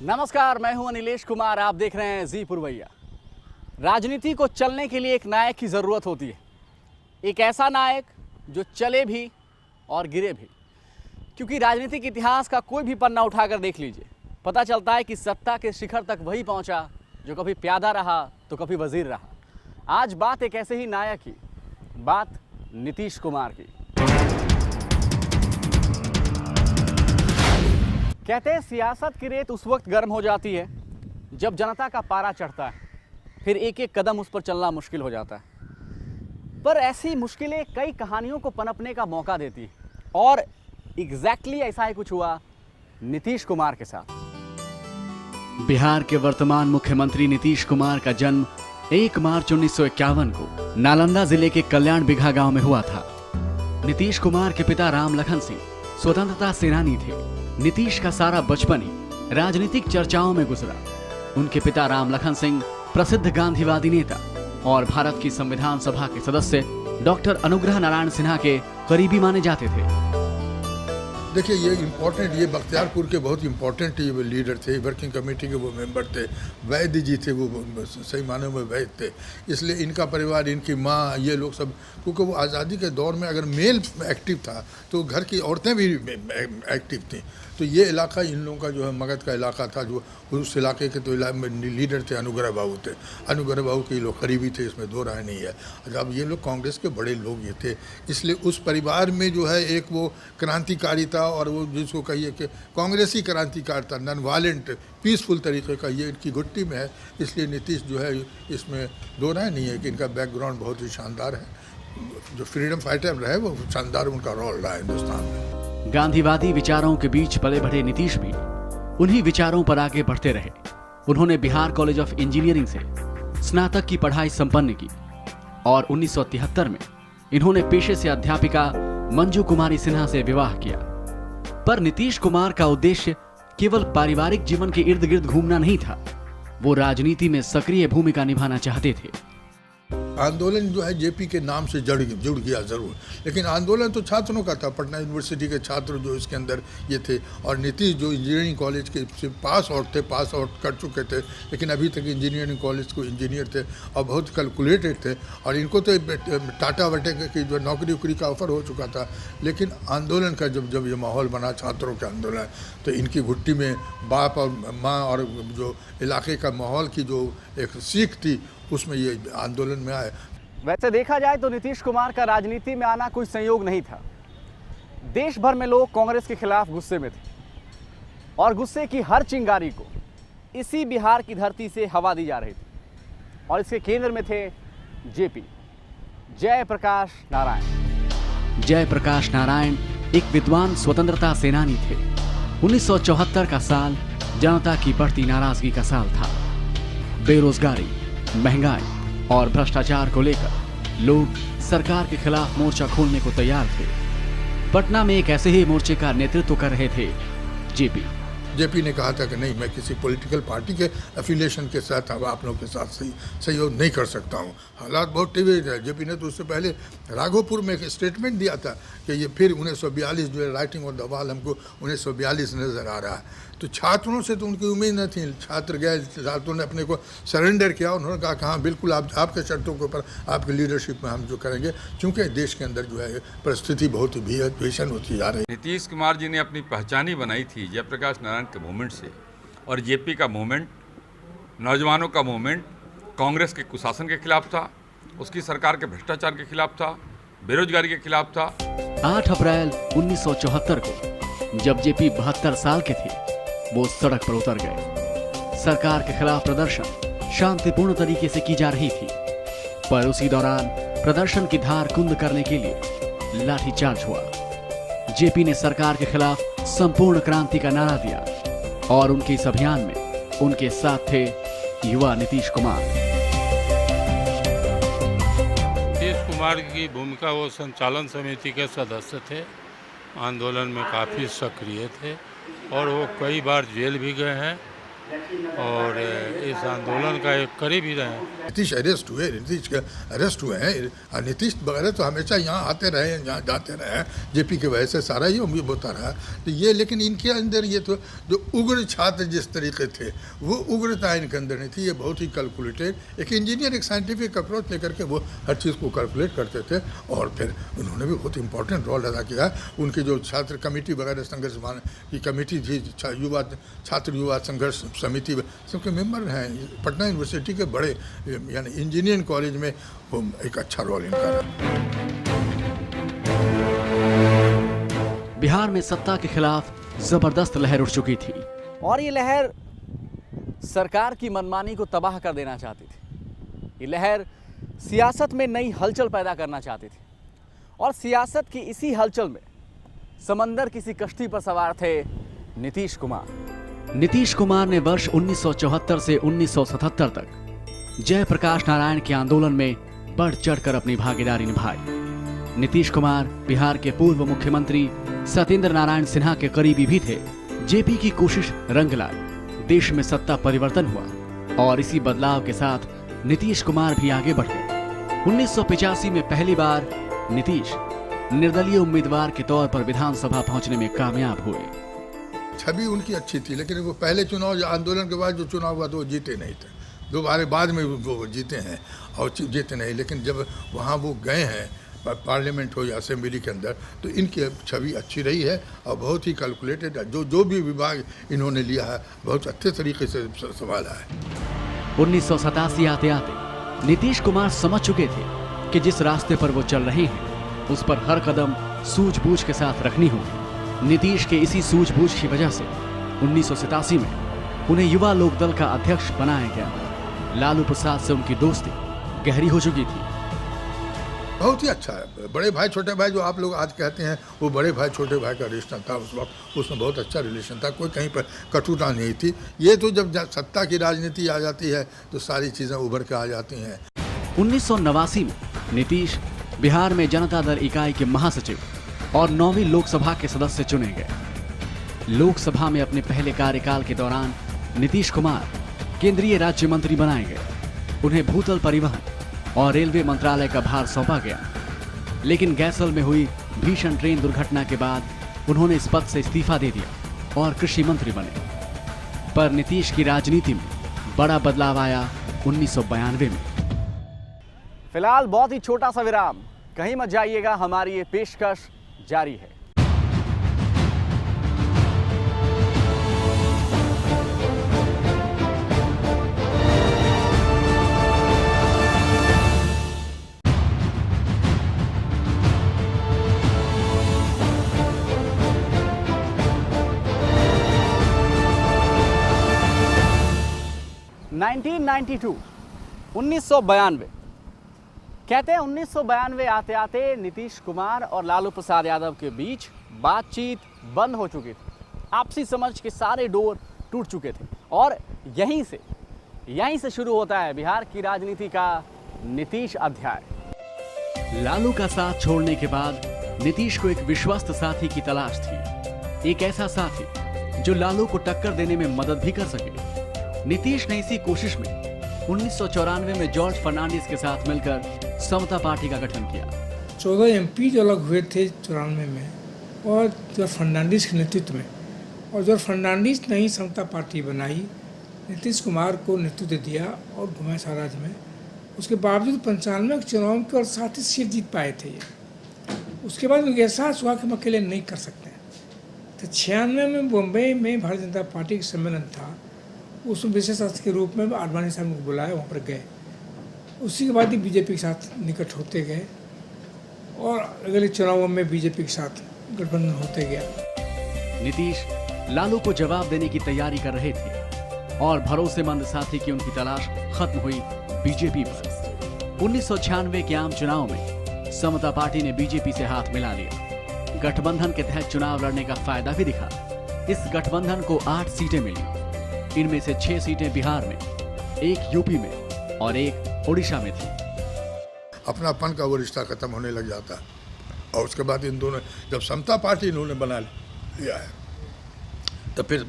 नमस्कार, मैं हूं अनिलेश कुमार। आप देख रहे हैं जी पुरवैया। राजनीति को चलने के लिए एक नायक की ज़रूरत होती है, एक ऐसा नायक जो चले भी और गिरे भी। क्योंकि राजनीतिक इतिहास का कोई भी पन्ना उठाकर देख लीजिए, पता चलता है कि सत्ता के शिखर तक वही पहुंचा जो कभी प्यादा रहा तो कभी वजीर रहा। आज बात एक ऐसे ही नायक की, बात नीतीश कुमार की। कहते हैं सियासत की रेत उस वक्त गर्म हो जाती है जब जनता का पारा चढ़ता है, फिर एक एक कदम उस पर चलना मुश्किल हो जाता है। पर ऐसी मुश्किलें कई कहानियों को पनपने का मौका देती है और एग्जैक्टली ऐसा ही कुछ हुआ नीतीश कुमार के साथ। बिहार के वर्तमान मुख्यमंत्री नीतीश कुमार का जन्म 1 मार्च 1951 को नालंदा जिले के कल्याण बिघा गांव में हुआ था। नीतीश कुमार के पिता राम लखन सिंह स्वतंत्रता सेनानी थे। नीतीश का सारा बचपन ही राजनीतिक चर्चाओं में गुजरा। उनके पिता राम लखन सिंह प्रसिद्ध गांधीवादी नेता और भारत की संविधान सभा के सदस्य डॉक्टर अनुग्रह नारायण सिन्हा के करीबी माने जाते थे। देखिए, ये इम्पोर्टेंट, ये बख्तियारपुर के बहुत इम्पोर्टेंट ये लीडर थे, वर्किंग कमेटी के वो मेंबर थे, वैद्य जी थे, वो सही मानों में वैद्य थे। इसलिए इनका परिवार, इनकी माँ, ये लोग सब, क्योंकि वो आज़ादी के दौर में अगर मेल एक्टिव था तो घर की औरतें भी एक्टिव थीं। तो ये इलाका इन लोगों का जो है मगध का इलाका था, जो उस इलाके के तो लीडर थे अनुग्रह बाबू थे। अनुग्रह बाबू के लोग करीबी थे, इसमें दो राय नहीं है। अब ये लोग कांग्रेस के बड़े लोग ये थे, इसलिए उस परिवार में जो है एक वो क्रांतिकारी था, और वो जिसको कहिए कि कांग्रेसी क्रांतिकार था, नॉन वायलेंट पीसफुल तरीके का, ये इनकी घुट्टी में है। इसलिए नीतीश जो है इसमें दो राय नहीं है कि इनका बैकग्राउंड बहुत ही शानदार है। जो फ्रीडम फाइटर रहे वो शानदार उनका रोल रहा है हिंदुस्तान में। गांधीवादी विचारों के बीच पले बढ़े नीतीश भी उन्हीं विचारों पर आगे बढ़ते रहे। उन्होंने बिहार कॉलेज ऑफ इंजीनियरिंग से स्नातक की पढ़ाई संपन्न की और 1973 में इन्होंने पेशे से अध्यापिका मंजू कुमारी सिन्हा से विवाह किया। पर नीतीश कुमार का उद्देश्य केवल पारिवारिक जीवन के इर्द गिर्द घूमना नहीं था, वो राजनीति में सक्रिय भूमिका निभाना चाहते थे। आंदोलन जो है जेपी के नाम से जुड़ गया ज़रूर, लेकिन आंदोलन तो छात्रों का था। पटना यूनिवर्सिटी के छात्र जो इसके अंदर ये थे, और नीतीश जो इंजीनियरिंग कॉलेज के से पास आउट कर चुके थे, लेकिन अभी तक इंजीनियरिंग कॉलेज को इंजीनियर थे और बहुत कैलकुलेटेड थे, और इनको तो टाटा वाटे की जो नौकरी का ऑफर हो चुका था। लेकिन आंदोलन का जब ये माहौल बना, छात्रों का आंदोलन, तो इनकी घुट्टी में बाप और माँ और जो इलाके का माहौल की जो एक सीख थी, उसमें ये आंदोलन में आए। वैसे देखा जाए तो नीतीश कुमार का राजनीति में आना कोई संयोग नहीं था। देश भर में लोग कांग्रेस के खिलाफ गुस्से में थे और गुस्से की हर चिंगारी को इसी बिहार की धरती से हवा दी जा रही थी, और इसके केंद्र में थे जेपी, जयप्रकाश नारायण। जयप्रकाश नारायण एक विद्वान स्वतंत्रता सेनानी थे। 1974 का साल जनता की बढ़ती नाराजगी का साल था। बेरोजगारी, महंगाई और भ्रष्टाचार को लेकर लोग सरकार के खिलाफ मोर्चा खोलने को तैयार थे। पटना में एक ऐसे ही मोर्चे का नेतृत्व कर रहे थे जेपी ने कहा था कि नहीं, मैं किसी पॉलिटिकल पार्टी के एफिलिएशन के साथ अब आप लोगों के साथ सहयोग नहीं कर सकता हूं। हालात बहुत टिके थे। जेपी ने तो उससे पहले राघोपुर में एक स्टेटमेंट दिया था कि ये फिर 1942 जो है राइटिंग ऑन द वॉल, हमको 1942 नज़र आ रहा है। तो छात्रों से तो उनकी उम्मीद न थी। छात्र गए, छात्रों ने अपने को सरेंडर किया। उन्होंने कहा कि हाँ बिल्कुल, आपके शर्तों के ऊपर आपकी लीडरशिप में हम जो करेंगे, क्योंकि देश के अंदर जो है परिस्थिति बहुत ही भीषण होती जा रही है। नीतीश कुमार जी ने अपनी पहचान ही बनाई थी जयप्रकाश नारायण के मूवमेंट से, और जेपी का मूवमेंट, नौजवानों का मूवमेंट कांग्रेस के कुशासन के खिलाफ था, उसकी सरकार के भ्रष्टाचार के खिलाफ था, बेरोजगारी के खिलाफ था। 8 अप्रैल 1974 को जब जेपी 72 साल के थे, वो सड़क पर उतर गए। सरकार के खिलाफ प्रदर्शन शांतिपूर्ण तरीके से की जा रही थी, पर उसी दौरान प्रदर्शन की धार कुंद करने के लिए लाठीचार्ज हुआ। जेपी ने सरकार के खिलाफ संपूर्ण क्रांति का नारा दिया और उनके इस अभियान में उनके साथ थे युवा नीतीश कुमार। नीतीश कुमार की भूमिका, वो संचालन समिति के सदस्य थे, आंदोलन में काफ़ी सक्रिय थे, और वो कई बार जेल भी गए हैं और इस आंदोलन का एक करीबी रहे। नीतीश अरेस्ट हुए हैं और नीतीश वगैरह तो हमेशा यहाँ आते रहे हैं, यहाँ जाते रहे हैं, जेपी की वजह से सारा ही उम्मीद होता रहा। तो ये लेकिन इनके अंदर ये तो जो उग्र छात्र जिस तरीके थे वो उग्रता इनके अंदर नहीं थी। ये बहुत ही कैलकुलेटेड, एक इंजीनियर एक साइंटिफिक अप्रोच लेकर के वो हर चीज़ को कैलकुलेट करते थे। और फिर उन्होंने भी बहुत इंपॉर्टेंट रोल अदा किया। उनकी जो छात्र कमेटी वगैरह संघर्ष की कमेटी थी, छात्र युवा संघर्ष समिति, सबके मेंबर हैं। पटना यूनिवर्सिटी के बड़े यानी इंजीनियरिंग कॉलेज में वो एक अच्छा रोल इनका रहा। बिहार में सत्ता के खिलाफ जबरदस्त लहर उठ चुकी थी और ये लहर सरकार की मनमानी को तबाह कर देना चाहती थी। ये लहर सियासत में नई हलचल पैदा करना चाहती थी और सियासत की इसी हलचल में समंदर किसी कश्ती पर सवार थे नीतीश कुमार। नीतीश कुमार ने वर्ष 1974 से 1977 तक जयप्रकाश नारायण के आंदोलन में बढ़ चढ़कर अपनी भागीदारी निभाई। नीतीश कुमार बिहार के पूर्व मुख्यमंत्री सत्येंद्र नारायण सिन्हा के करीबी भी थे। जेपी की कोशिश रंग लाई, देश में सत्ता परिवर्तन हुआ और इसी बदलाव के साथ नीतीश कुमार भी आगे बढ़ गए। 1985 में पहली बार नीतीश निर्दलीय उम्मीदवार के तौर पर विधानसभा पहुंचने में कामयाब हुए। छवि उनकी अच्छी थी, लेकिन वो पहले चुनाव आंदोलन के बाद जो चुनाव हुआ तो वो जीते नहीं थे। दोबारा बाद में वो जीते हैं और जीते नहीं, लेकिन जब वहाँ वो गए हैं पार्लियामेंट हो या असेंबली के अंदर तो इनकी छवि अच्छी रही है और बहुत ही कैलकुलेटेड है। जो भी विभाग इन्होंने लिया है बहुत अच्छे तरीके से संभाला है। 1987 आते आते नीतीश कुमार समझ चुके थे कि जिस रास्ते पर वो चल रहे हैं उस पर हर कदम सूझबूझ के साथ रखनी होगी। नीतीश के इसी सूझबूझ की वजह से 1987 में उन्हें युवा लोक दल का अध्यक्ष बनाया गया। लालू प्रसाद से उनकी दोस्ती गहरी हो चुकी थी। बहुत ही अच्छा है। बड़े भाई छोटे भाई जो आप लोग आज कहते हैं वो बड़े भाई छोटे भाई का रिश्ता था उस वक्त, उसमें बहुत अच्छा रिलेशन था, कोई कहीं पर कटुता नहीं थी। ये तो जब सत्ता की राजनीति आ जाती है तो सारी चीज़ें उभर के आ जाती हैं। 1989 में नीतीश बिहार में जनता दल इकाई के महासचिव और 9वीं लोकसभा के सदस्य चुने गए। लोकसभा में अपने पहले कार्यकाल के दौरान नीतीश कुमार केंद्रीय राज्य मंत्री बनाए गए। उन्हें भूतल परिवहन और रेलवे मंत्रालय का भार सौंपा गया, लेकिन गैसल में हुई भीषण ट्रेन दुर्घटना के बाद उन्होंने इस पद से इस्तीफा दे दिया और कृषि मंत्री बने। पर नीतीश की राजनीति में बड़ा बदलाव आया 1992 में। फिलहाल बहुत ही छोटा सा विराम, कहीं मत जाइएगा, हमारी ये पेशकश जारी है। (1992) 1992 कहते हैं 1992 आते आते नीतीश कुमार और लालू प्रसाद यादव के बीच बातचीत बंद हो चुकी थी। आपसी समझ के सारे डोर टूट चुके थे और यहीं से शुरू होता है बिहार की राजनीति का नीतीश अध्याय। लालू का साथ छोड़ने के बाद नीतीश को एक विश्वस्त साथी की तलाश थी, एक ऐसा साथी जो लालू को टक्कर देने में मदद भी कर सके। नीतीश ने इसी कोशिश में 1994 में जॉर्ज फर्नांडिस के साथ मिलकर समता पार्टी का गठन किया। 14 MP जो अलग हुए थे 94 में और जॉर्ज फर्नांडिस के नेतृत्व में, और जॉर्ज फर्नांडिस ने ही समता पार्टी बनाई, नीतीश कुमार को नेतृत्व दिया और घुमाया सारा राज्य में। उसके बावजूद 95 के चुनाव की और 60 सीट जीत पाए थे। उसके बाद उनके एहसास हुआ कि हम अकेले नहीं कर सकते। तो 96 में बम्बई में भारतीय जनता पार्टी का सम्मेलन था, उसमें विशेष अतिथि के रूप में आडवाणी साहब को बुलाया, वहाँ पर गए। उसी के बाद ही बीजेपी के साथ निकट होते गए और अगले चुनावों में बीजेपी के साथ गठबंधन होते गया। नीतीश लालू को जवाब देने की तैयारी कर रहे थे और भरोसेमंद साथी की उनकी तलाश खत्म हुई बीजेपी पर। 1996 के आम चुनाव में समता पार्टी ने बीजेपी से हाथ मिला लिया। गठबंधन के तहत चुनाव लड़ने का फायदा भी दिखा। इस गठबंधन को 8 सीटें मिली। इनमें से 6 सीटें बिहार में, 1 यूपी में और 1 उड़ीसा में थी। अपनापन का वो रिश्ता खत्म होने लग जाता और उसके बाद इन दोनों जब समता पार्टी इन्होंने बना लिया है तो फिर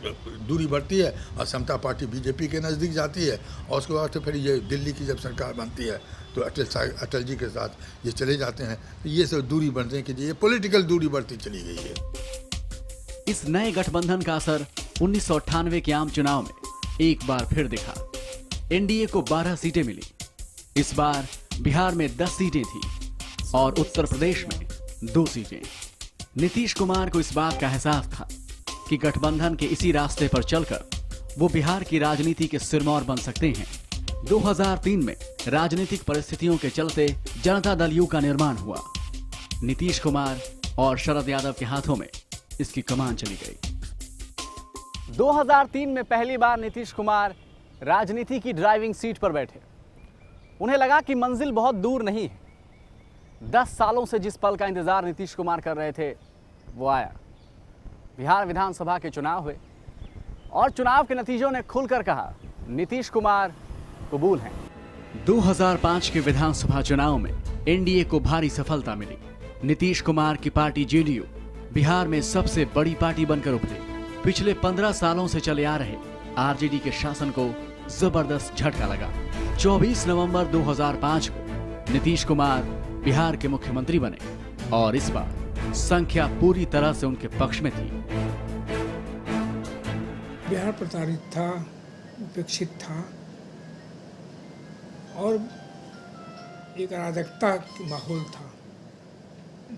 दूरी बढ़ती है और समता पार्टी बीजेपी के नज़दीक जाती है, और उसके बाद तो फिर ये दिल्ली की जब सरकार बनती है तो अटल जी के साथ ये चले जाते हैं। तो ये सब दूरी बढ़ने की ये पॉलिटिकल दूरी बढ़ती चली गई है। इस नए गठबंधन का असर 1998 के आम चुनाव में एक बार फिर दिखा। एनडीए को 12 सीटें मिली। इस बार बिहार में 10 सीटें थी और उत्तर प्रदेश में 2 सीटें। नीतीश कुमार को इस बात का एहसास था कि गठबंधन के इसी रास्ते पर चलकर वो बिहार की राजनीति के सिरमौर बन सकते हैं। 2003 में राजनीतिक परिस्थितियों के चलते जनता दल यू का निर्माण हुआ। नीतीश कुमार और शरद यादव के हाथों में इसकी कमान चली गई। 2003 में पहली बार नीतीश कुमार राजनीति की ड्राइविंग सीट पर बैठे। उन्हें लगा कि मंजिल बहुत दूर नहीं है। 10 सालों से जिस पल का इंतजार नीतीश कुमार कर रहे थे वो आया। बिहार विधानसभा के चुनाव हुए और चुनाव के नतीजों ने खुलकर कहा नीतीश कुमार कबूल हैं। 2005 के विधानसभा चुनाव में एनडीए को भारी सफलता मिली। नीतीश कुमार की पार्टी जेडीयू बिहार में सबसे बड़ी पार्टी बनकर उभरी। पिछले 15 सालों से चले आ रहे आरजेडी के शासन को जबरदस्त झटका लगा। 24 नवंबर 2005 को नीतीश कुमार बिहार के मुख्यमंत्री बने और इस बार संख्या पूरी तरह से उनके पक्ष में थी। बिहार प्रताड़ित था, उपेक्षित था और एक अराजकता का माहौल था।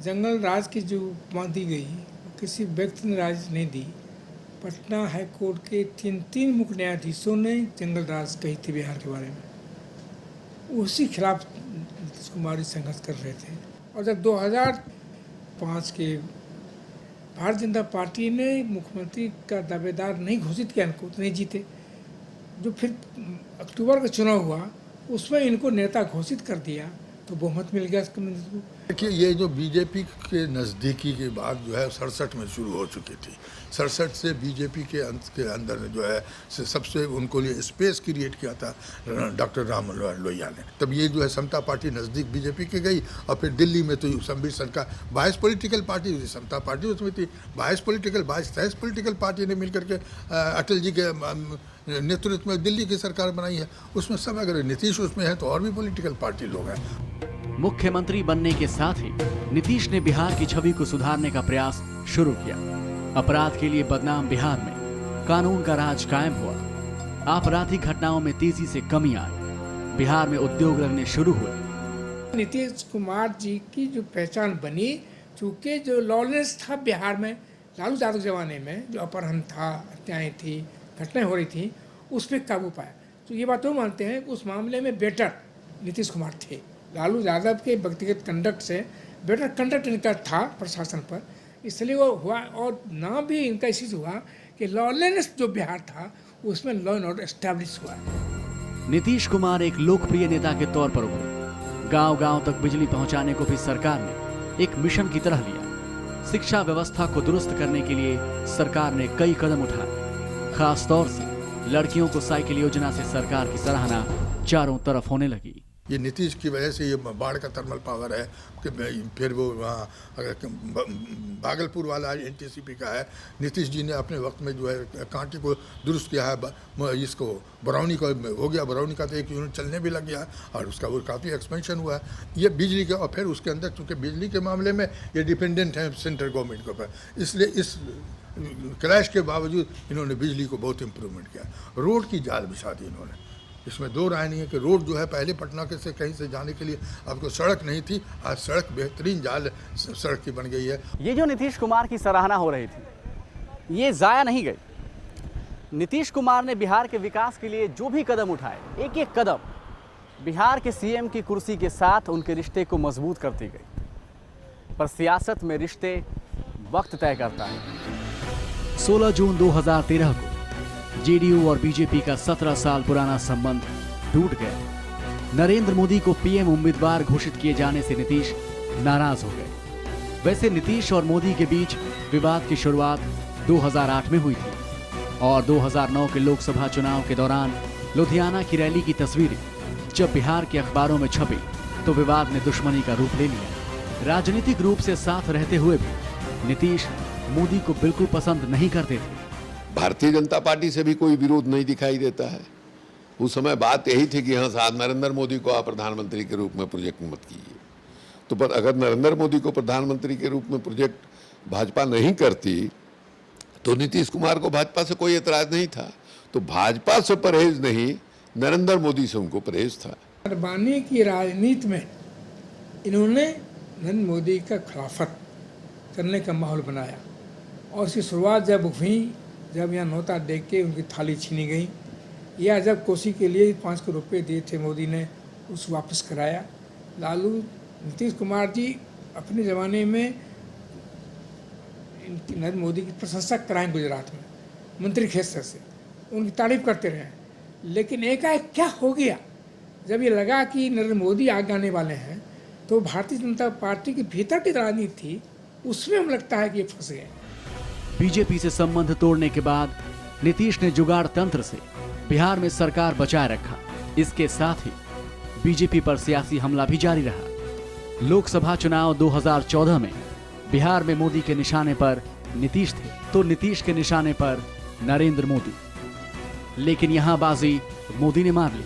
जंगल राज की जो उपमा दी गई किसी व्यक्ति ने राज नहीं दी। पटना हाई कोर्ट के 3 मुख्य न्यायाधीशों ने जंगल राज कही थी बिहार के बारे में। उसी खिलाफ नीतीश कुमार संघर्ष कर रहे थे। और जब 2005 के भारतीय जनता पार्टी ने मुख्यमंत्री का दावेदार नहीं घोषित किया, इनको तो नहीं जीते। जो फिर अक्टूबर का चुनाव हुआ उसमें इनको नेता घोषित कर दिया तो बहुमत मिल गया इसको। देखिए ये जो बीजेपी के नज़दीकी की बात जो है 67 में शुरू हो चुकी थी। 67 से बीजेपी के अंदर जो है सबसे उनको लिए स्पेस क्रिएट किया था डॉक्टर राम लोहिया ने। तब ये जो है समता पार्टी नज़दीक बीजेपी के गई और फिर दिल्ली में तो संबित सरकार 22 पॉलिटिकल पार्टी थी, समता पार्टी उसमें थी 22-23 पॉलिटिकल पार्टी ने मिलकर के अटल जी के नेतृत्व में दिल्ली की सरकार बनाई है। उसमें सब अगर नीतीश उसमें है तो और भी पॉलिटिकल पार्टी लोग हैं। मुख्यमंत्री बनने के साथ ही नीतीश ने बिहार की छवि को सुधारने का प्रयास शुरू किया। अपराध के लिए बदनाम बिहार में कानून का राज कायम हुआ। आपराधिक घटनाओं में तेजी से कमी आई। बिहार में उद्योग लगने शुरू हुए। नीतीश कुमार जी की जो पहचान बनी, चूँकि जो लॉलेस था बिहार में लालू यादव जमाने में, जो अपहरण था, हत्याएँ थी, घटनाएं हो रही थी, उस पर काबू पाया। तो ये बात वो मानते हैं कि उस मामले में बेटर नीतीश कुमार थे। लालू यादव के व्यक्तिगत कंडक्ट से बेटर कंडक्ट इनका था प्रशासन पर, इसलिए वो हुआ। और नाम भी इनका इसी से हुआ कि लॉलेस जो बिहार था उसमें लॉ एंड ऑर्डर एस्टैब्लिश हुआ। नीतीश कुमार एक लोकप्रिय नेता के तौर पर उभरे। गांव-गांव तक बिजली पहुंचाने को भी सरकार ने एक मिशन की तरह लिया। शिक्षा व्यवस्था को दुरुस्त करने के लिए सरकार ने कई कदम उठाए। खास तौर से लड़कियों को साइकिल योजना से सरकार की सराहना चारों तरफ होने लगी। ये नीतीश की वजह से ये बाढ़ का थर्मल पावर है कि फिर वो वहाँ भागलपुर वाला एनटीसीपी का है। नीतीश जी ने अपने वक्त में जो है कांटे को दुरुस्त किया है। इसको बरौनी का हो गया, बरौनी का तो 1 यूनिट चलने भी लग गया और उसका वो काफ़ी एक्सपेंशन हुआ है। ये बिजली का, और फिर उसके अंदर चूँकि बिजली के मामले में ये डिपेंडेंट है सेंट्रल गवर्नमेंट के ऊपर, इसलिए इस क्रैश के बावजूद इन्होंने बिजली को बहुत इम्प्रूवमेंट किया। रोड की जाल बिछा दी इन्होंने। इसमें 2 राय नहीं है कि रोड जो है पहले पटना के से कहीं से जाने के लिए आपको सड़क नहीं थी, आज सड़क बेहतरीन जाल सड़क की बन गई है। ये जो नीतीश कुमार की सराहना हो रही थी ये जाया नहीं गई। नीतीश कुमार ने बिहार के विकास के लिए जो भी कदम उठाए, एक एक कदम बिहार के सीएम की कुर्सी के साथ उनके रिश्ते को मजबूत करती गई। पर सियासत में रिश्ते वक्त तय करता है। 16 जून 2013 को जेडीयू और बीजेपी का 17 साल पुराना संबंध टूट गया। नरेंद्र मोदी को पीएम उम्मीदवार घोषित किए जाने से नीतीश नाराज हो गए। वैसे नीतीश और मोदी के बीच विवाद की शुरुआत 2008 में हुई थी और 2009 के लोकसभा चुनाव के दौरान लुधियाना की रैली की तस्वीरें जब बिहार के अखबारों में छपी तो विवाद ने दुश्मनी का रूप ले लिया। राजनीतिक रूप से साथ रहते हुए भी नीतीश मोदी को बिल्कुल पसंद नहीं करते थे। भारतीय जनता पार्टी से भी कोई विरोध नहीं दिखाई देता है। उस समय बात यही थी कि हाँ साहब नरेंद्र मोदी को आप प्रधानमंत्री के रूप में प्रोजेक्ट मत कीजिए। तो पर अगर नरेंद्र मोदी को प्रधानमंत्री के रूप में प्रोजेक्ट भाजपा नहीं करती तो नीतीश कुमार को भाजपा से कोई एतराज नहीं था। तो भाजपा से परहेज नहीं, नरेंद्र मोदी से उनको परहेज था। अडवाणी की राजनीति में इन्होंने नरेंद्र मोदी का खिलाफत करने का माहौल बनाया और उसकी शुरुआत जब हुई, जब यहाँ नौता देख के उनकी थाली छीनी गई, या जब कोसी के लिए 5 करोड़ रुपये दिए थे मोदी ने, उस वापस कराया। लालू नीतीश कुमार जी अपने ज़माने में नरेंद्र मोदी की प्रशंसा कराएं गुजरात में मंत्री क्षेत्र से, उनकी तारीफ करते रहे। लेकिन एकाएक क्या हो गया, जब ये लगा कि नरेंद्र मोदी आगे आने वाले हैं तो भारतीय जनता पार्टी के भीतर की राजनीति थी, उसमें हमें लगता है कि ये फंस गए। बीजेपी से संबंध तोड़ने के बाद नीतीश ने जुगाड़ तंत्र से बिहार में सरकार बचाए रखा। इसके साथ ही बीजेपी पर सियासी हमला भी जारी रहा। लोकसभा चुनाव 2014 में बिहार में मोदी के निशाने पर नीतीश थे तो नीतीश के निशाने पर नरेंद्र मोदी। लेकिन यहां बाजी मोदी ने मार ली।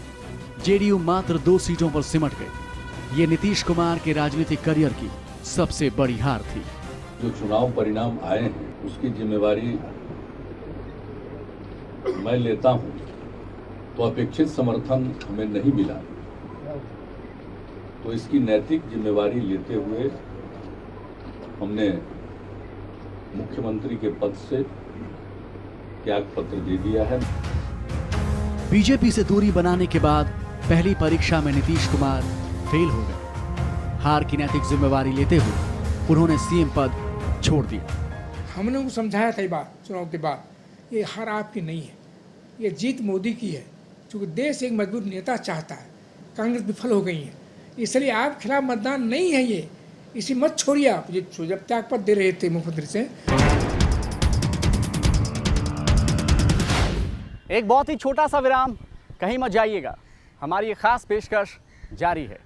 जेडीयू मात्र 2 सीटों पर सिमट गई। ये नीतीश कुमार के राजनीतिक करियर की सबसे बड़ी हार थी। जो चुनाव परिणाम आए हैं उसकी जिम्मेवारी मैं लेता हूं, तो अपेक्षित समर्थन हमें नहीं मिला तो इसकी नैतिक जिम्मेवारी लेते हुए हमने मुख्यमंत्री के पद से त्याग पत्र दे दिया है। बीजेपी से दूरी बनाने के बाद पहली परीक्षा में नीतीश कुमार फेल हो गए। हार की नैतिक जिम्मेवारी लेते हुए उन्होंने सीएम पद छोड़ दिया। हमने उनको समझाया था ये बात चुनाव के बाद, ये हार आपकी नहीं है, ये जीत मोदी की है, क्योंकि देश एक मजबूत नेता चाहता है। कांग्रेस विफल हो गई है, इसलिए आप खिलाफ मतदान नहीं है ये, इसी मत छोड़िए आप। जब त्यागपत्र दे रहे थे मुख्यमंत्री से। एक बहुत ही छोटा सा विराम, कहीं मत जाइएगा, हमारी ये खास पेशकश जारी है।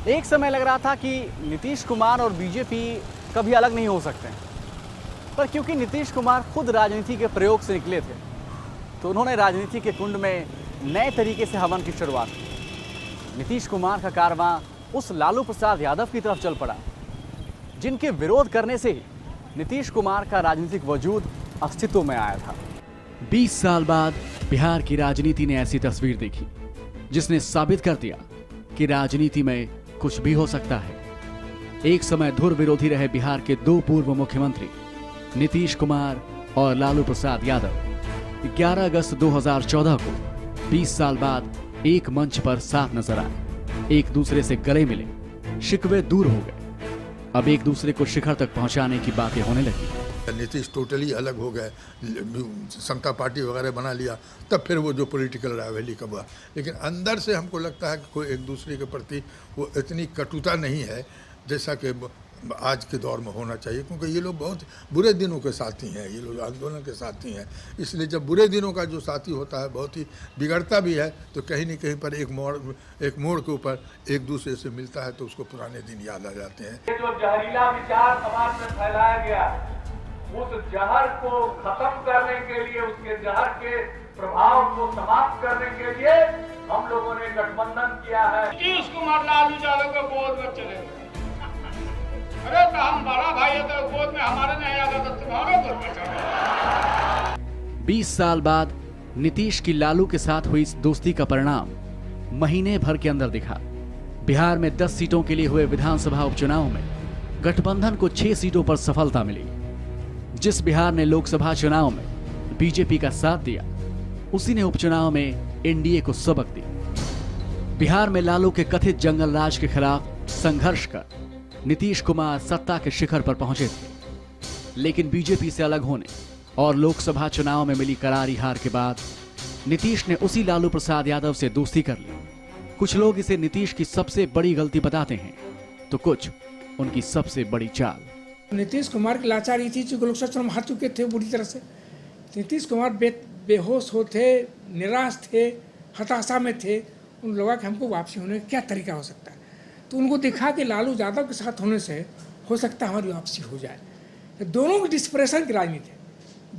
एक समय लग रहा था कि नीतीश कुमार और बीजेपी कभी अलग नहीं हो सकते, पर क्योंकि नीतीश कुमार खुद राजनीति के प्रयोग से निकले थे तो उन्होंने राजनीति के कुंड में नए तरीके से हवन की शुरुआत की। नीतीश कुमार का कारवां उस लालू प्रसाद यादव की तरफ चल पड़ा जिनके विरोध करने से ही नीतीश कुमार का राजनीतिक वजूद अस्तित्व में आया था। 20 साल बाद बिहार की राजनीति ने ऐसी तस्वीर देखी जिसने साबित कर दिया कि राजनीति में कुछ भी हो सकता है। एक समय धुर विरोधी रहे बिहार के 2 पूर्व मुख्यमंत्री नीतीश कुमार और लालू प्रसाद यादव 11 अगस्त 2014 को 20 साल बाद एक मंच पर साथ नजर आए, एक दूसरे से गले मिले, शिकवे दूर हो गए। अब एक दूसरे को शिखर तक पहुंचाने की बातें होने लगी। नीतीश टोटली अलग हो गए, समता पार्टी वगैरह बना लिया, तब फिर वो जो पॉलिटिकल राइवली का हुआ। लेकिन अंदर से हमको लगता है कि कोई एक दूसरे के प्रति वो इतनी कटुता नहीं है जैसा कि आज के दौर में होना चाहिए, क्योंकि ये लोग बहुत बुरे दिनों के साथी हैं, ये लोग आंदोलन के साथी हैं। इसलिए जब बुरे दिनों का जो साथी होता है बहुत ही बिगड़ता भी है, तो कहीं न कहीं पर एक मोड़ के ऊपर एक दूसरे से मिलता है तो उसको पुराने दिन याद आ जाते हैं। ये जो जहरीला विचार समाज में फैलाया गया, उस जहर को खत्म करने के लिए, उसके जहर के प्रभाव को समाप्त करने के लिए हम लोगों ने गठबंधन किया है। नीतीश कुमार लालू यादव के गोद में चले गए। अरे तो हम बड़ा भाई है तो गोद में हमारे नहीं आ गया तो तुम्हारे गोद में चले। 20 साल बाद नीतीश की लालू के साथ हुई इस दोस्ती का परिणाम महीने भर के अंदर दिखा। बिहार में 10 सीटों के लिए हुए विधानसभा उपचुनाव में गठबंधन को 6 सीटों पर सफलता मिली। जिस बिहार ने लोकसभा चुनाव में बीजेपी का साथ दिया, उसी ने उपचुनाव में एनडीए को सबक दी। बिहार में लालू के कथित जंगल राज के खिलाफ संघर्ष कर नीतीश कुमार सत्ता के शिखर पर पहुंचे थे। लेकिन बीजेपी से अलग होने और लोकसभा चुनाव में मिली करारी हार के बाद नीतीश ने उसी लालू प्रसाद यादव से दोस्ती कर ली। कुछ लोग इसे नीतीश की सबसे बड़ी गलती बताते हैं तो कुछ उनकी सबसे बड़ी चाल। नीतीश कुमार की लाचारी थी, चूँकि लोकसभा चुनाव हार चुके थे बुरी तरह से। नीतीश कुमार बेहोश हो थे, निराश थे, हताशा में थे। उन लोगों के हमको वापसी होने का क्या तरीका हो सकता है, तो उनको दिखा कि लालू यादव के साथ होने से हो सकता है हमारी वापसी हो जाए। तो दोनों की डिस्परेशन की राजनीति है,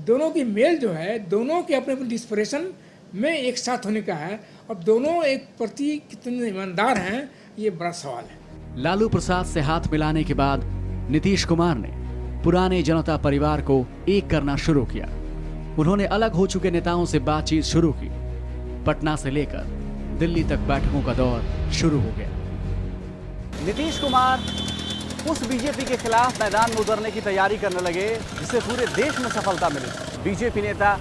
दोनों की मेल जो है, दोनों के अपने अपने डिस्परेशन में एक साथ होने का है। अब दोनों एक प्रति कितने ईमानदार हैं, ये बड़ा सवाल है। लालू प्रसाद से हाथ मिलाने के बाद नीतीश कुमार ने पुराने जनता परिवार को एक करना शुरू किया। उन्होंने अलग हो चुके नेताओं से बातचीत शुरू की। पटना से लेकर दिल्ली तक बैठकों का दौर शुरू हो गया। नीतीश कुमार उस बीजेपी के खिलाफ मैदान में उतरने की तैयारी करने लगे जिसे पूरे देश में सफलता मिली। बीजेपी नेता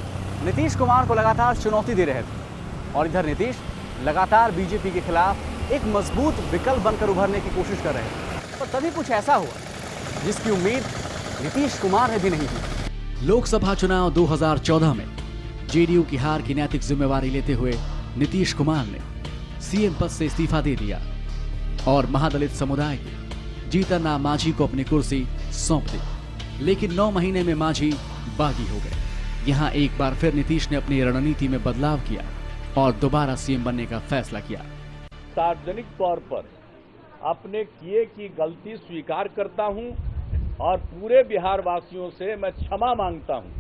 नीतीश कुमार को लगातार चुनौती दे रहे थे और इधर नीतीश लगातार बीजेपी के खिलाफ एक मजबूत विकल्प बनकर उभरने की कोशिश कर रहे हैं। और तभी कुछ ऐसा हुआ जिसकी उम्मीद नीतीश कुमार ने भी नहीं की। लोकसभा चुनाव 2014 में जेडीयू की हार की नैतिक जिम्मेवारी लेते हुए नीतीश कुमार ने सीएम पद से इस्तीफा दे दिया और महादलित समुदाय के जीतन राम मांझी को अपनी कुर्सी सौंप दी। लेकिन 9 महीने में मांझी बागी हो गए। यहाँ एक बार फिर नीतीश ने अपनी रणनीति में बदलाव किया और दोबारा सीएम बनने का फैसला किया। सार्वजनिक तौर पर अपने किए की गलती स्वीकार करता हूं और पूरे बिहार वासियों से मैं क्षमा मांगता हूं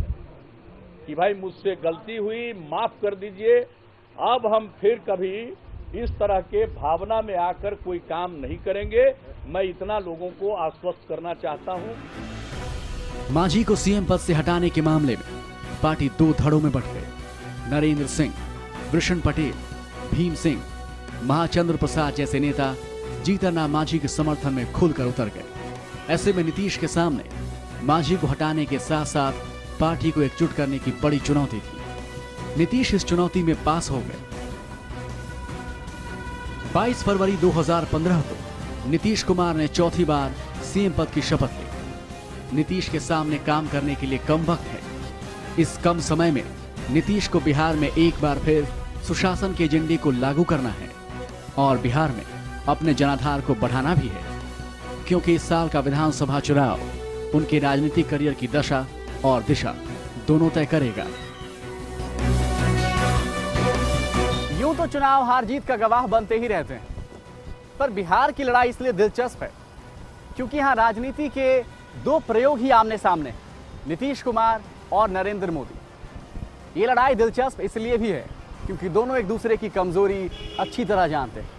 कि भाई मुझसे गलती हुई, माफ कर दीजिए। अब हम फिर कभी इस तरह के भावना में आकर कोई काम नहीं करेंगे। मैं इतना लोगों को आश्वस्त करना चाहता हूं। मांझी को सीएम पद से हटाने के मामले में पार्टी 2 धड़ों में बंट गई। नरेंद्र सिंह, वृषण पटेल, भीम सिंह, महाचंद्र प्रसाद जैसे नेता जीतन राम मांझी के समर्थन में खुलकर उतर गए। ऐसे में नीतीश के सामने मांझी को हटाने के साथ साथ पार्टी को एकजुट करने की बड़ी चुनौती थी। नीतीश इस चुनौती में पास हो गए। 22 फरवरी 2015 को नीतीश कुमार ने चौथी बार सीएम पद की शपथ ली। नीतीश के सामने काम करने के लिए कम वक्त है। इस कम समय में नीतीश को बिहार में एक बार फिर सुशासन के एजेंडे को लागू करना है और बिहार में अपने जनाधार को बढ़ाना भी है, क्योंकि इस साल का विधानसभा चुनाव उनके राजनीतिक करियर की दशा और दिशा दोनों तय करेगा। यूं तो चुनाव हार जीत का गवाह बनते ही रहते हैं, पर बिहार की लड़ाई इसलिए दिलचस्प है क्योंकि यहां राजनीति के 2 प्रयोग ही आमने सामने हैं, नीतीश कुमार और नरेंद्र मोदी। ये लड़ाई दिलचस्प इसलिए भी है क्योंकि दोनों एक दूसरे की कमजोरी अच्छी तरह जानते हैं।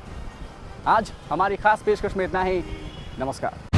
आज हमारी खास पेशकश में इतना ही। नमस्कार।